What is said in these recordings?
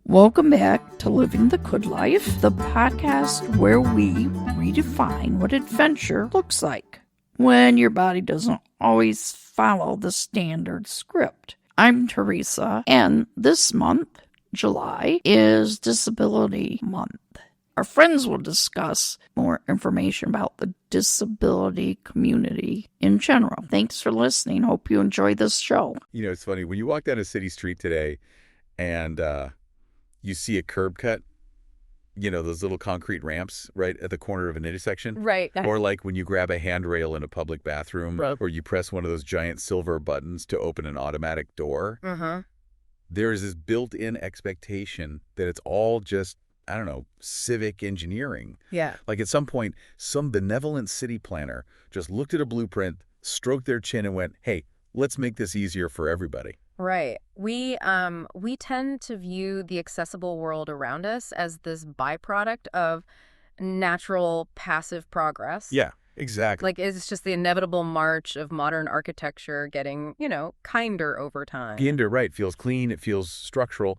Welcome back to Living the Good Life, the podcast where we redefine what adventure looks like when your body doesn't always follow the standard script. I'm Teresa, and this month, July, is Disability Month. Our friends will discuss more information about the disability community in general. Thanks for listening. Hope you enjoy this show. You know, it's funny. When you walk down a city street today and you see a curb cut, you know, those little concrete ramps right at the corner of an intersection. Right. Or like when you grab a handrail in a public bathroom, Right. or you press one of those giant silver buttons to open an automatic door. There is this built-in expectation that it's all just, I don't know, civic engineering. Yeah. Like at some point, some benevolent city planner just looked at a blueprint, stroked their chin and went, hey, let's make this easier for everybody. Right. We tend to view the accessible world around us as this byproduct of natural passive progress. Yeah, exactly. Like it's just the inevitable march of modern architecture getting, kinder over time. Kinder, right. Feels clean. It feels structural.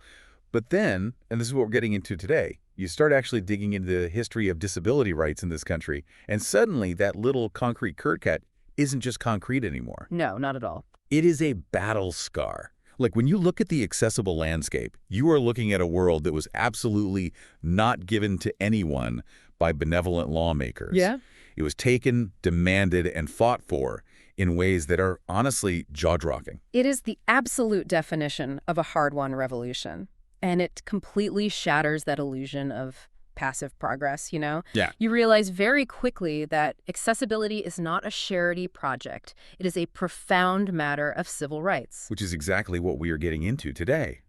But then, and this is what we're getting into today, you start actually digging into the history of disability rights in this country, and suddenly that little concrete curb cut isn't just concrete anymore. No, not at all. It is a battle scar. Like when you look at the accessible landscape, you are looking at a world that was absolutely not given to anyone by benevolent lawmakers. Yeah. It was taken, demanded, and fought for in ways that are honestly jaw-dropping. It is the absolute definition of a hard-won revolution, and it completely shatters that illusion of passive progress, Yeah. You realize very quickly that accessibility is not a charity project. It is a profound matter of civil rights. Which is exactly what we are getting into today.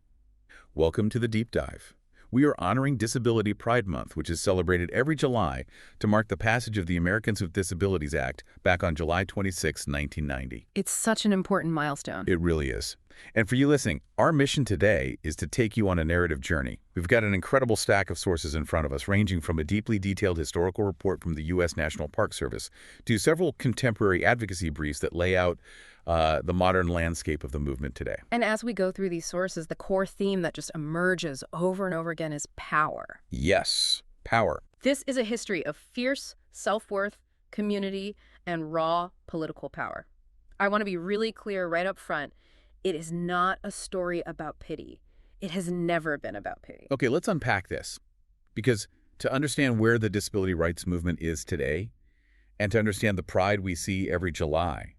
Welcome to the Deep Dive. We are honoring Disability Pride Month, which is celebrated every July to mark the passage of the Americans with Disabilities Act back on July 26, 1990. It's such an important milestone. It really is. And for you listening, our mission today is to take you on a narrative journey. We've got an incredible stack of sources in front of us, ranging from a deeply detailed historical report from the U.S. National Park Service to several contemporary advocacy briefs that lay out the modern landscape of the movement today. And as we go through these sources, the core theme that just emerges over and over again is power. Yes, power. This is a history of fierce self-worth, community, and raw political power. I want to be really clear right up front. It is not a story about pity. It has never been about pity. Okay, let's unpack this. Because to understand where the disability rights movement is today, and to understand the pride we see every July,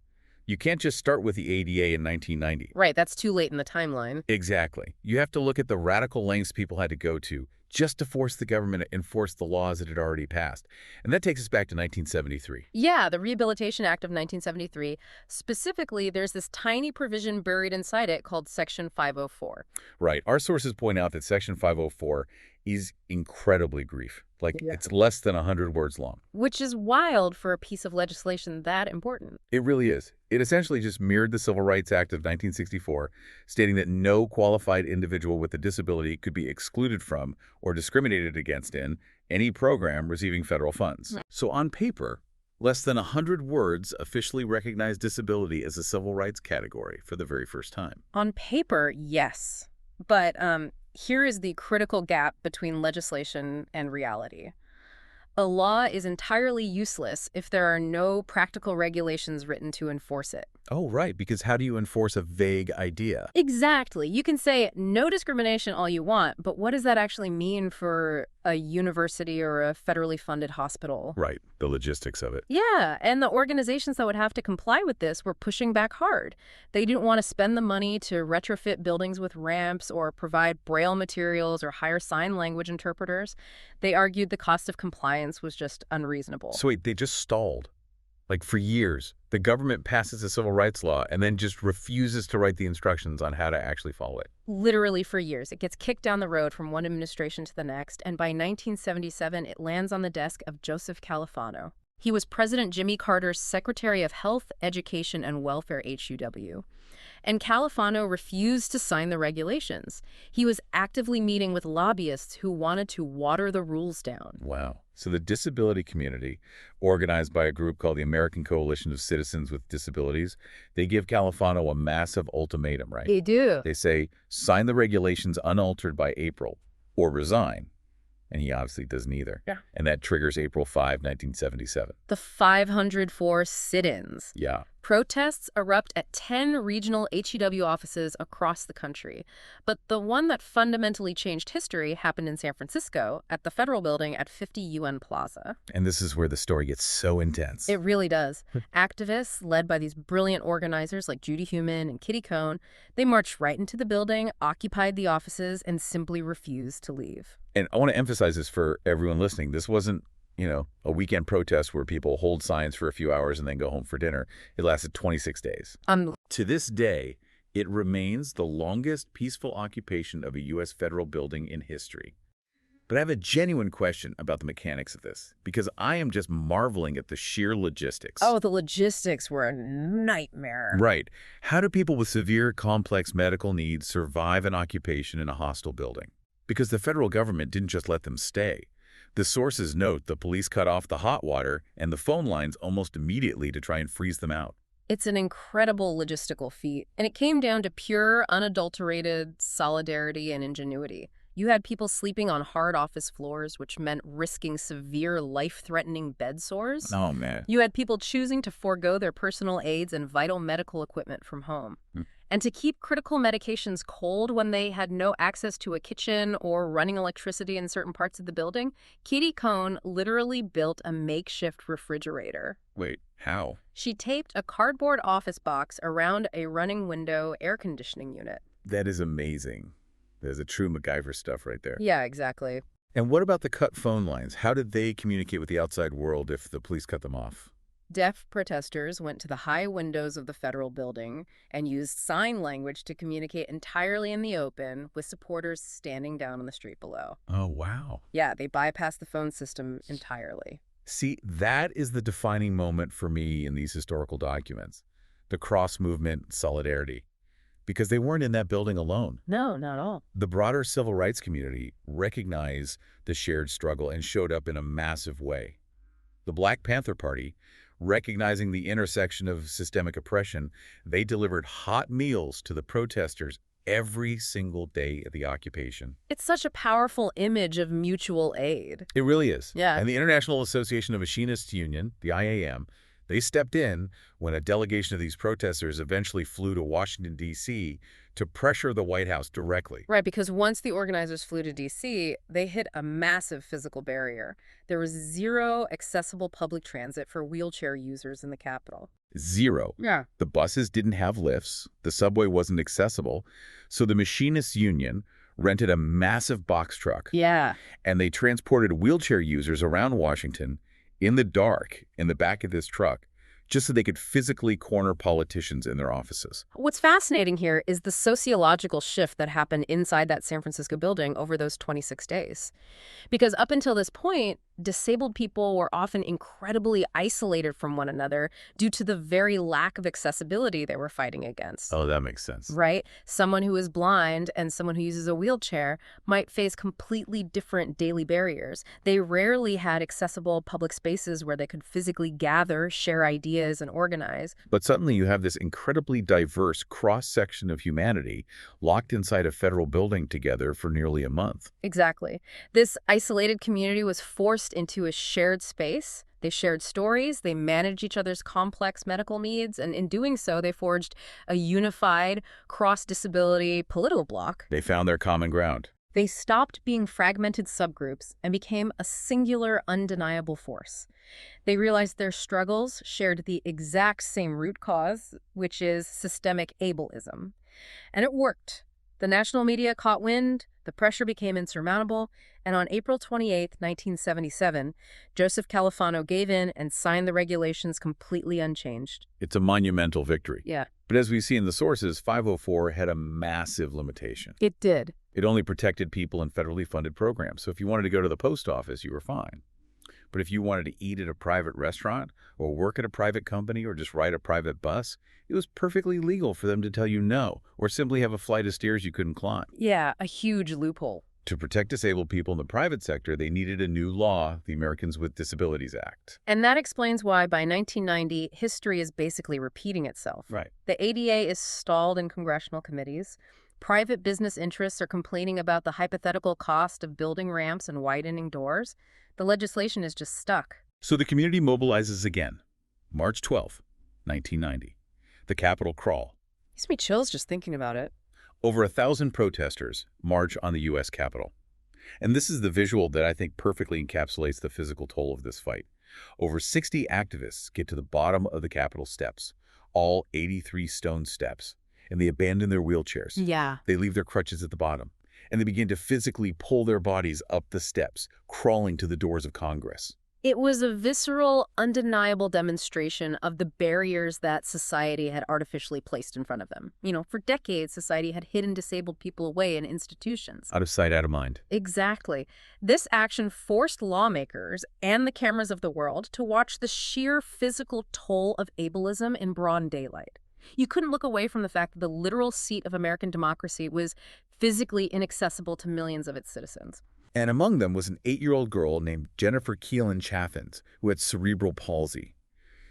you can't just start with the ADA in 1990. Right, that's too late in the timeline. Exactly. You have to look at the radical lengths people had to go to just to force the government to enforce the laws that had already passed. And that takes us back to 1973. Yeah, the Rehabilitation Act of 1973. Specifically, there's this tiny provision buried inside it called Section 504. Right. Our sources point out that Section 504 is incredibly brief. It's less than 100 words long. Which is wild for a piece of legislation that important. It really is. It essentially just mirrored the Civil Rights Act of 1964, stating that no qualified individual with a disability could be excluded from or discriminated against in any program receiving federal funds. Right. So on paper, less than 100 words officially recognize disability as a civil rights category for the very first time. On paper, yes. But here is the critical gap between legislation and reality. A law is entirely useless if there are no practical regulations written to enforce it. Oh, right, because how do you enforce a vague idea? Exactly. You can say no discrimination all you want, but what does that actually mean for a university or a federally funded hospital? Right, the logistics of it. Yeah, and the organizations that would have to comply with this were pushing back hard. They didn't want to spend the money to retrofit buildings with ramps or provide braille materials or hire sign language interpreters. They argued the cost of compliance was just unreasonable. So wait, they just stalled. Like for years, the government passes a civil rights law and then just refuses to write the instructions on how to actually follow it. Literally for years. It gets kicked down the road from one administration to the next, and by 1977, it lands on the desk of Joseph Califano. He was President Jimmy Carter's Secretary of Health, Education, and Welfare, HUW. And Califano refused to sign the regulations. He was actively meeting with lobbyists who wanted to water the rules down. Wow. So the disability community, organized by a group called the American Coalition of Citizens with Disabilities, they give Califano a massive ultimatum, right? They do. They say, sign the regulations unaltered by April, or resign. And he obviously doesn't either. Yeah. And that triggers April 5, 1977. The 504 sit-ins. Yeah. Protests erupt at 10 regional HEW offices across the country. But the one that fundamentally changed history happened in San Francisco at the Federal Building at 50 UN Plaza. And this is where the story gets so intense. It really does. Activists, led by these brilliant organizers like Judy Heumann and Kitty Cohn, they marched right into the building, occupied the offices, and simply refused to leave. And I want to emphasize this for everyone listening. This wasn't, a weekend protest where people hold signs for a few hours and then go home for dinner. It lasted 26 days. To this day, it remains the longest peaceful occupation of a U.S. federal building in history. But I have a genuine question about the mechanics of this, because I am just marveling at the sheer logistics. Oh, the logistics were a nightmare. Right. How do people with severe, complex medical needs survive an occupation in a hostile building? Because the federal government didn't just let them stay. The sources note the police cut off the hot water and the phone lines almost immediately to try and freeze them out. It's an incredible logistical feat, and it came down to pure, unadulterated solidarity and ingenuity. You had people sleeping on hard office floors, which meant risking severe, life-threatening bed sores. Oh, man. You had people choosing to forego their personal aids and vital medical equipment from home. And to keep critical medications cold when they had no access to a kitchen or running electricity in certain parts of the building, Kitty Cohn literally built a makeshift refrigerator. Wait, how? She taped a cardboard office box around a running window air conditioning unit. That is amazing. There's a true MacGyver stuff right there. Yeah, exactly. And what about the cut phone lines? How did they communicate with the outside world if the police cut them off? Deaf protesters went to the high windows of the federal building and used sign language to communicate entirely in the open with supporters standing down on the street below. Oh, wow. Yeah, they bypassed the phone system entirely. See, that is the defining moment for me in these historical documents, the cross-movement solidarity, because they weren't in that building alone. No, not at all. The broader civil rights community recognized the shared struggle and showed up in a massive way. The Black Panther Party, recognizing the intersection of systemic oppression, they delivered hot meals to the protesters every single day of the occupation. It's such a powerful image of mutual aid. It really is. Yeah. And the International Association of Machinists Union, the IAM, they stepped in when a delegation of these protesters eventually flew to Washington, D.C. to pressure the White House directly. Right, because once the organizers flew to D.C., they hit a massive physical barrier. There was zero accessible public transit for wheelchair users in the Capitol. Zero. Yeah. The buses didn't have lifts. The subway wasn't accessible. So the Machinists Union rented a massive box truck. Yeah. And they transported wheelchair users around Washington in the dark in the back of this truck just so they could physically corner politicians in their offices. What's fascinating here is the sociological shift that happened inside that San Francisco building over those 26 days. Because up until this point, disabled people were often incredibly isolated from one another due to the very lack of accessibility they were fighting against. Oh, that makes sense. Right? Someone who is blind and someone who uses a wheelchair might face completely different daily barriers. They rarely had accessible public spaces where they could physically gather, share ideas, and organize. But suddenly you have this incredibly diverse cross-section of humanity locked inside a federal building together for nearly a month. Exactly. This isolated community was forced into a shared space. They shared stories, they managed each other's complex medical needs, and in doing so, they forged a unified, cross-disability political bloc. They found their common ground. They stopped being fragmented subgroups and became a singular, undeniable force. They realized their struggles shared the exact same root cause, which is systemic ableism. And it worked. The national media caught wind, the pressure became insurmountable, and on April 28, 1977, Joseph Califano gave in and signed the regulations completely unchanged. It's a monumental victory. Yeah. But as we see in the sources, 504 had a massive limitation. It did. It only protected people in federally funded programs. So if you wanted to go to the post office, you were fine. But if you wanted to eat at a private restaurant or work at a private company or just ride a private bus, it was perfectly legal for them to tell you no or simply have a flight of stairs you couldn't climb. Yeah, a huge loophole. To protect disabled people in the private sector, they needed a new law, the Americans with Disabilities Act. And that explains why by 1990, history is basically repeating itself. Right. The ADA is stalled in congressional committees. Private business interests are complaining about the hypothetical cost of building ramps and widening doors. The legislation is just stuck. So the community mobilizes again. March 12, 1990. The Capitol crawl. Gives me chills just thinking about it. Over 1,000 protesters march on the U.S. Capitol. And this is the visual that I think perfectly encapsulates the physical toll of this fight. Over 60 activists get to the bottom of the Capitol steps, all 83 stone steps, and they abandon their wheelchairs. Yeah. They leave their crutches at the bottom, and they begin to physically pull their bodies up the steps, crawling to the doors of Congress. It was a visceral, undeniable demonstration of the barriers that society had artificially placed in front of them. For decades, society had hidden disabled people away in institutions. Out of sight, out of mind. Exactly. This action forced lawmakers and the cameras of the world to watch the sheer physical toll of ableism in broad daylight. You couldn't look away from the fact that the literal seat of American democracy was physically inaccessible to millions of its citizens. And among them was an 8-year-old girl named Jennifer Keelan Chaffins, who had cerebral palsy.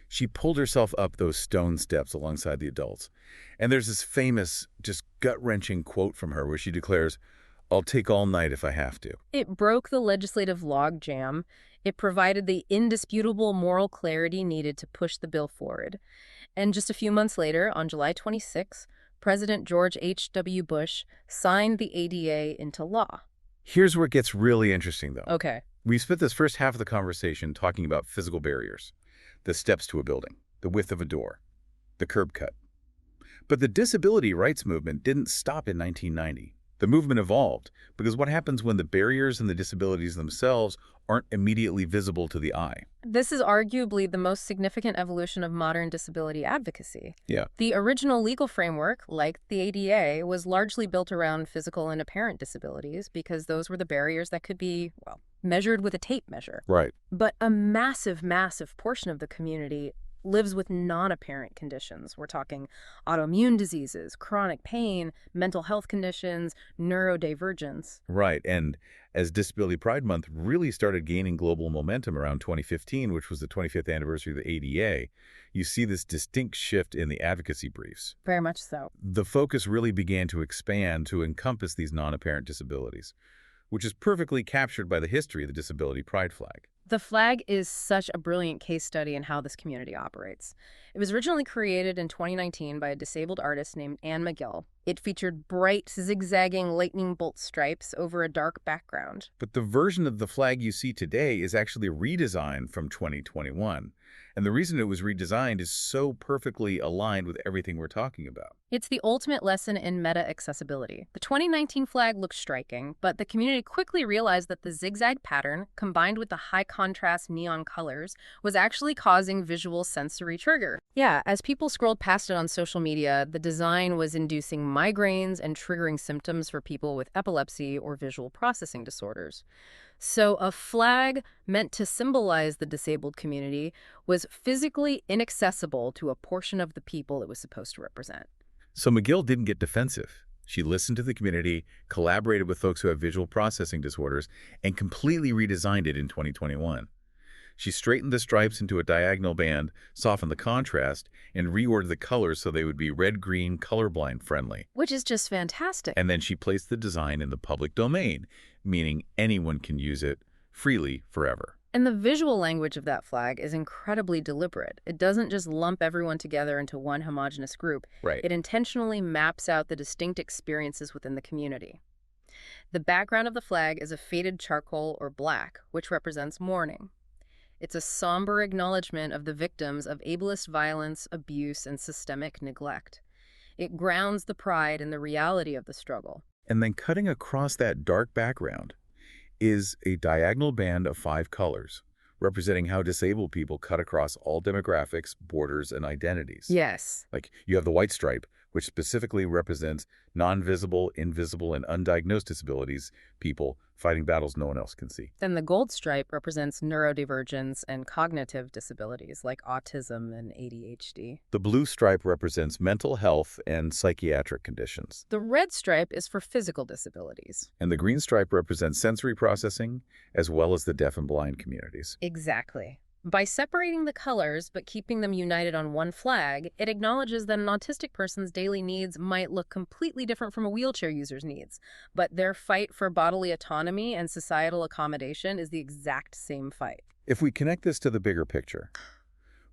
She pulled herself up those stone steps alongside the adults. And there's this famous, just gut-wrenching quote from her where she declares, "I'll take all night if I have to." It broke the legislative logjam. It provided the indisputable moral clarity needed to push the bill forward. And just a few months later, on July 26, President George H.W. Bush signed the ADA into law. Here's where it gets really interesting, though. Okay. We spent this first half of the conversation talking about physical barriers, the steps to a building, the width of a door, the curb cut. But the disability rights movement didn't stop in 1990. The movement evolved because what happens when the barriers and the disabilities themselves aren't immediately visible to the eye? This is arguably the most significant evolution of modern disability advocacy. Yeah. The original legal framework, like the ADA, was largely built around physical and apparent disabilities because those were the barriers that could be, measured with a tape measure. Right. But a massive, massive portion of the community lives with non-apparent conditions. We're talking autoimmune diseases, chronic pain, mental health conditions, neurodivergence. Right. And as Disability Pride Month really started gaining global momentum around 2015, which was the 25th anniversary of the ADA, you see this distinct shift in the advocacy briefs. Very much so. The focus really began to expand to encompass these non-apparent disabilities, which is perfectly captured by the history of the Disability Pride flag. The flag is such a brilliant case study in how this community operates. It was originally created in 2019 by a disabled artist named Anne McGill. It featured bright, zigzagging lightning bolt stripes over a dark background. But the version of the flag you see today is actually a redesign from 2021. And the reason it was redesigned is so perfectly aligned with everything we're talking about. It's the ultimate lesson in meta-accessibility. The 2019 flag looks striking, but the community quickly realized that the zigzag pattern, combined with the high-contrast neon colors, was actually causing visual sensory trigger. Yeah, as people scrolled past it on social media, the design was inducing migraines and triggering symptoms for people with epilepsy or visual processing disorders. So a flag meant to symbolize the disabled community was physically inaccessible to a portion of the people it was supposed to represent. So McGill didn't get defensive. She listened to the community, collaborated with folks who have visual processing disorders, and completely redesigned it in 2021. She straightened the stripes into a diagonal band, softened the contrast, and reordered the colors so they would be red-green colorblind friendly. Which is just fantastic. And then she placed the design in the public domain, meaning anyone can use it freely forever. And the visual language of that flag is incredibly deliberate. It doesn't just lump everyone together into one homogeneous group. Right. It intentionally maps out the distinct experiences within the community. The background of the flag is a faded charcoal or black, which represents mourning. It's a somber acknowledgement of the victims of ableist violence, abuse, and systemic neglect. It grounds the pride in the reality of the struggle. And then cutting across that dark background is a diagonal band of 5 colors, representing how disabled people cut across all demographics, borders, and identities. Yes. Like you have the white stripe, which specifically represents non-visible, invisible, and undiagnosed disabilities, people fighting battles no one else can see. Then the gold stripe represents neurodivergence and cognitive disabilities like autism and ADHD. The blue stripe represents mental health and psychiatric conditions. The red stripe is for physical disabilities. And the green stripe represents sensory processing, as well as the deaf and blind communities. Exactly. By separating the colors but keeping them united on one flag, it acknowledges that an autistic person's daily needs might look completely different from a wheelchair user's needs, but their fight for bodily autonomy and societal accommodation is the exact same fight. If we connect this to the bigger picture,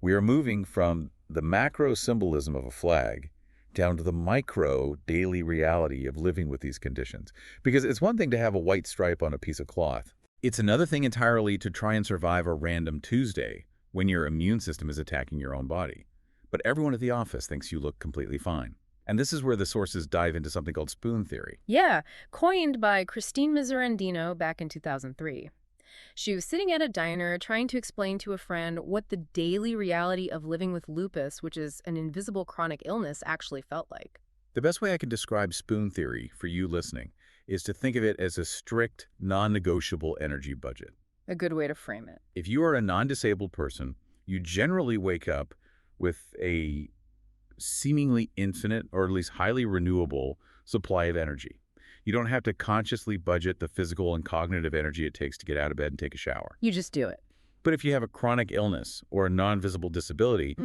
we are moving from the macro symbolism of a flag down to the micro daily reality of living with these conditions. Because it's one thing to have a white stripe on a piece of cloth. It's another thing entirely to try and survive a random Tuesday when your immune system is attacking your own body. But everyone at the office thinks you look completely fine. And this is where the sources dive into something called spoon theory. Yeah, coined by Christine Miserandino back in 2003. She was sitting at a diner trying to explain to a friend what the daily reality of living with lupus, which is an invisible chronic illness, actually felt like. The best way I can describe spoon theory for you listening is to think of it as a strict, non-negotiable energy budget. A good way to frame it. If you are a non-disabled person, you generally wake up with a seemingly infinite, or at least highly renewable, supply of energy. You don't have to consciously budget the physical and cognitive energy it takes to get out of bed and take a shower. You just do it. But if you have a chronic illness or a non-visible disability,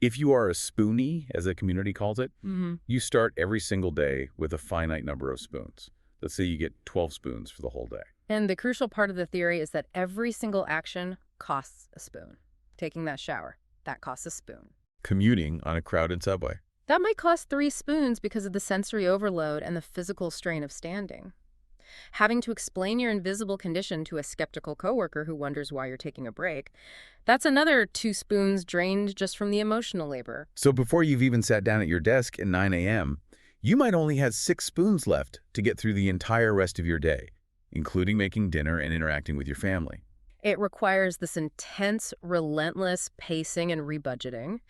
if you are a spoonie, as the community calls it, you start every single day with a finite number of spoons. Let's say you get 12 spoons for the whole day. And the crucial part of the theory is that every single action costs a spoon. Taking that shower, that costs a spoon. Commuting on a crowded subway. That might cost 3 spoons because of the sensory overload and the physical strain of standing. Having to explain your invisible condition to a skeptical coworker who wonders why you're taking a break, that's another 2 spoons drained just from the emotional labor. So before you've even sat down at your desk at 9 a.m., you might only have 6 spoons left to get through the entire rest of your day, including making dinner and interacting with your family. It requires this intense, relentless pacing and rebudgeting.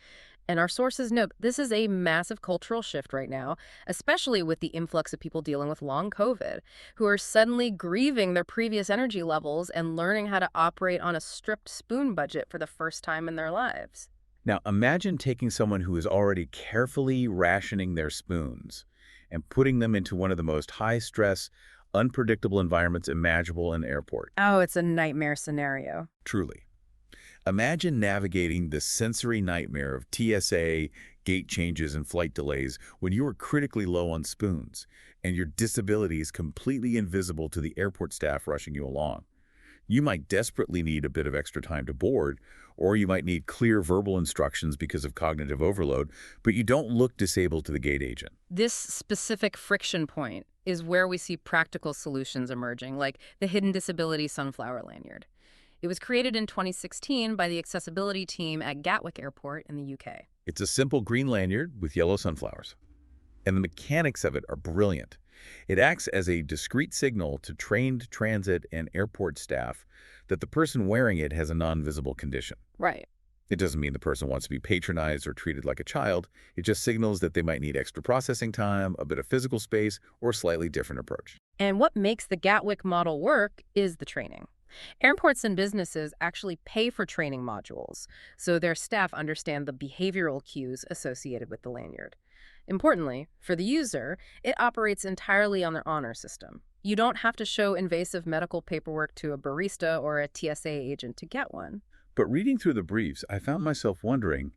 And our sources note this is a massive cultural shift right now, especially with the influx of people dealing with long COVID, who are suddenly grieving their previous energy levels and learning how to operate on a strict spoon budget for the first time in their lives. Now, imagine taking someone who is already carefully rationing their spoons and putting them into one of the most high-stress, unpredictable environments imaginable in an airport. Oh, it's a nightmare scenario. Truly. Imagine navigating the sensory nightmare of TSA, gate changes, and flight delays when you are critically low on spoons and your disability is completely invisible to the airport staff rushing you along. You might desperately need a bit of extra time to board, or you might need clear verbal instructions because of cognitive overload, but you don't look disabled to the gate agent. This specific friction point is where we see practical solutions emerging, like the Hidden Disability Sunflower Lanyard. It was created in 2016 by the accessibility team at Gatwick Airport in the UK. It's a simple green lanyard with yellow sunflowers. And the mechanics of it are brilliant. It acts as a discrete signal to trained transit and airport staff that the person wearing it has a non-visible condition. Right. It doesn't mean the person wants to be patronized or treated like a child. It just signals that they might need extra processing time, a bit of physical space, or a slightly different approach. And what makes the Gatwick model work is the training. Airports and businesses actually pay for training modules, so their staff understand the behavioral cues associated with the lanyard. Importantly, for the user, it operates entirely on their honor system. You don't have to show invasive medical paperwork to a barista or a TSA agent to get one. But reading through the briefs, I found myself wondering,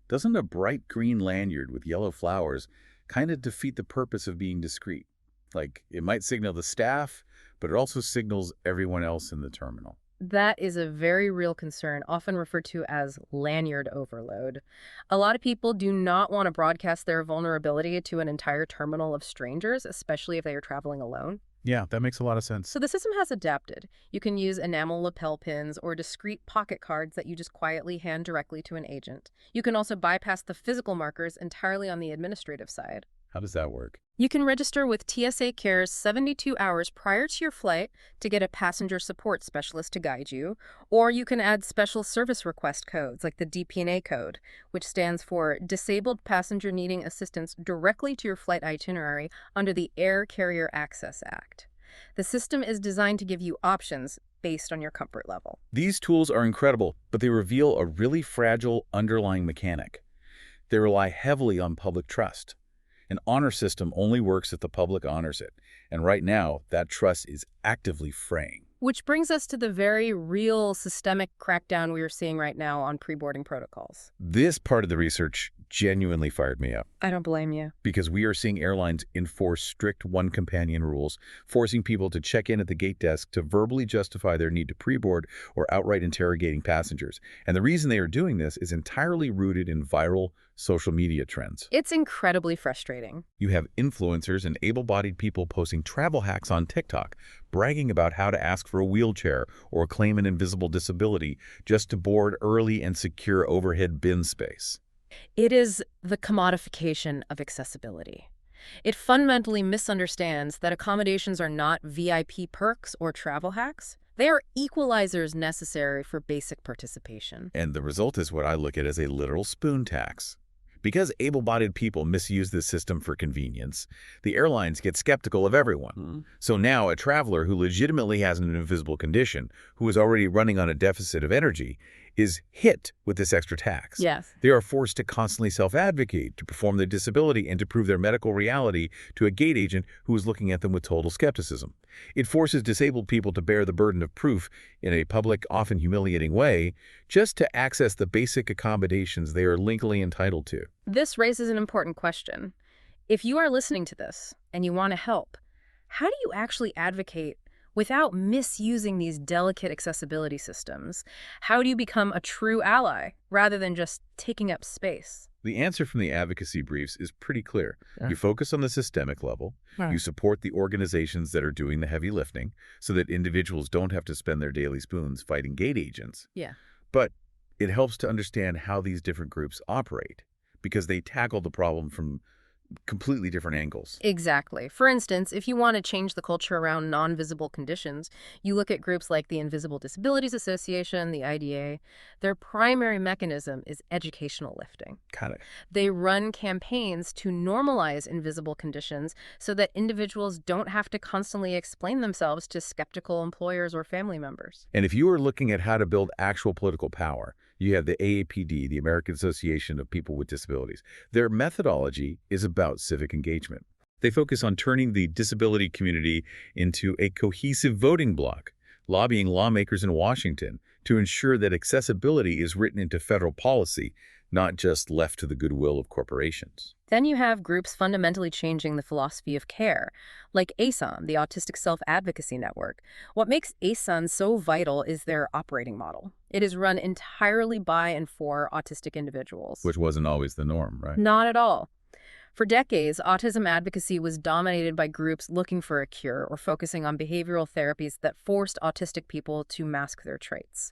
doesn't a bright green lanyard with yellow flowers kind of defeat the purpose of being discreet? Like, it might signal the staff, but it also signals everyone else in the terminal. That is a very real concern, often referred to as lanyard overload. A lot of people do not want to broadcast their vulnerability to an entire terminal of strangers, especially if they are traveling alone. Yeah, that makes a lot of sense. So the system has adapted. You can use enamel lapel pins or discrete pocket cards that you just quietly hand directly to an agent. You can also bypass the physical markers entirely on the administrative side. How does that work? You can register with TSA Cares 72 hours prior to your flight to get a passenger support specialist to guide you, or you can add special service request codes like the DPNA code, which stands for Disabled Passenger Needing Assistance, directly to your flight itinerary under the Air Carrier Access Act. The system is designed to give you options based on your comfort level. These tools are incredible, but they reveal a really fragile underlying mechanic. They rely heavily on public trust. An honor system only works if the public honors it, and right now, that trust is actively fraying. Which brings us to the very real systemic crackdown we are seeing right now on pre-boarding protocols. This part of the research genuinely fired me up I don't blame you. because we are seeing airlines enforce strict one-companion rules, forcing people to check in at the gate desk to verbally justify their need to pre-board or outright interrogating passengers. And the reason they are doing this is entirely rooted in viral social media trends. It's incredibly frustrating. You have influencers and able-bodied people posting travel hacks on TikTok, bragging about how to ask for a wheelchair or claim an invisible disability just to board early and secure overhead bin space. It is the commodification of accessibility. It fundamentally misunderstands that accommodations are not VIP perks or travel hacks. They are equalizers necessary for basic participation. And the result is what I look at as a literal spoon tax. Because able-bodied people misuse this system for convenience, the airlines get skeptical of everyone. So now a traveler who legitimately has an invisible condition, who is already running on a deficit of energy, is hit with this extra tax. Yes. They are forced to constantly self-advocate, to perform their disability, and to prove their medical reality to a gate agent who is looking at them with total skepticism. It forces disabled people to bear the burden of proof in a public, often humiliating way, just to access the basic accommodations they are legally entitled to. This raises an important question. If you are listening to this and you want to help, how do you actually advocate without misusing these delicate accessibility systems? How do you become a true ally rather than just taking up space? The answer from the advocacy briefs is pretty clear. You focus on the systemic level. You support the organizations that are doing the heavy lifting so that individuals don't have to spend their daily spoons fighting gate agents. Yeah. But it helps to understand how these different groups operate because they tackle the problem from completely different angles. Exactly. For instance, if you want to change the culture around non-visible conditions, you look at groups like the Invisible Disabilities Association, the IDA. Their primary mechanism is educational lifting. Got it. They run campaigns to normalize invisible conditions so that individuals don't have to constantly explain themselves to skeptical employers or family members. And if you are looking at how to build actual political power, you have the AAPD, the American Association of People with Disabilities. Their methodology is about civic engagement. They focus on turning the disability community into a cohesive voting bloc, lobbying lawmakers in Washington to ensure that accessibility is written into federal policy, not just left to the goodwill of corporations. Then you have groups fundamentally changing the philosophy of care, like ASON, the Autistic Self-Advocacy Network. What makes ASON so vital is their operating model. It is run entirely by and for autistic individuals. Which wasn't always the norm, right? Not at all. For decades, autism advocacy was dominated by groups looking for a cure or focusing on behavioral therapies that forced autistic people to mask their traits.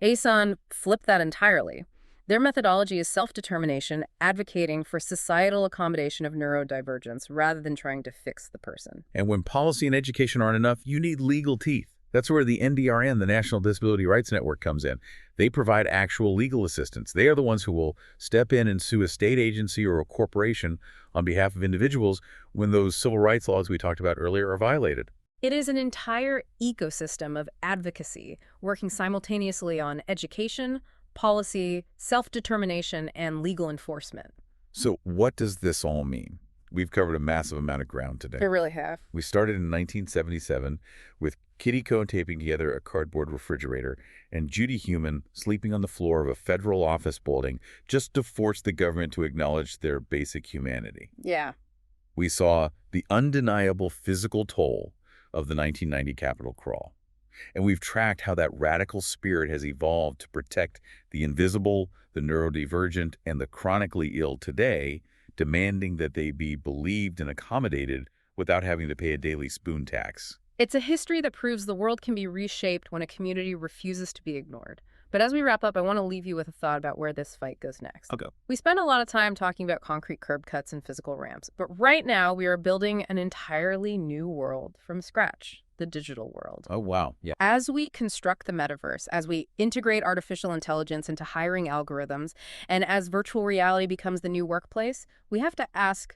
ASON flipped that entirely. Their methodology is self-determination, advocating for societal accommodation of neurodivergence rather than trying to fix the person. And when policy and education aren't enough, you need legal teeth. That's where the NDRN, the National Disability Rights Network, comes in. They provide actual legal assistance. They are the ones who will step in and sue a state agency or a corporation on behalf of individuals when those civil rights laws we talked about earlier are violated. It is an entire ecosystem of advocacy working simultaneously on education, policy, self-determination, and legal enforcement. So what does this all mean? We've covered a massive amount of ground today. We really have. We started in 1977 with Kitty Cohn taping together a cardboard refrigerator and Judy Heumann sleeping on the floor of a federal office building just to force the government to acknowledge their basic humanity. Yeah. We saw the undeniable physical toll of the 1990 Capitol crawl. And we've tracked how that radical spirit has evolved to protect the invisible, the neurodivergent, and the chronically ill today, demanding that they be believed and accommodated without having to pay a daily spoon tax. It's a history that proves the world can be reshaped when a community refuses to be ignored. But as we wrap up, I want to leave you with a thought about where this fight goes next. Okay. We spend a lot of time talking about concrete curb cuts and physical ramps, but right now we are building an entirely new world from scratch, the digital world. Oh, wow. Yeah. As we construct the metaverse, as we integrate artificial intelligence into hiring algorithms, and as virtual reality becomes the new workplace, we have to ask,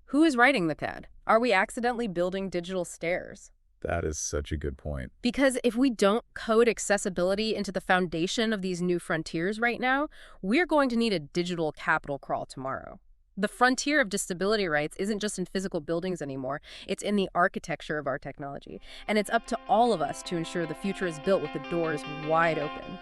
who is writing the code? Are we accidentally building digital stairs? That is such a good point. Because if we don't code accessibility into the foundation of these new frontiers right now, we're going to need a digital capital crawl tomorrow. The frontier of disability rights isn't just in physical buildings anymore. It's in the architecture of our technology. And it's up to all of us to ensure the future is built with the doors wide open.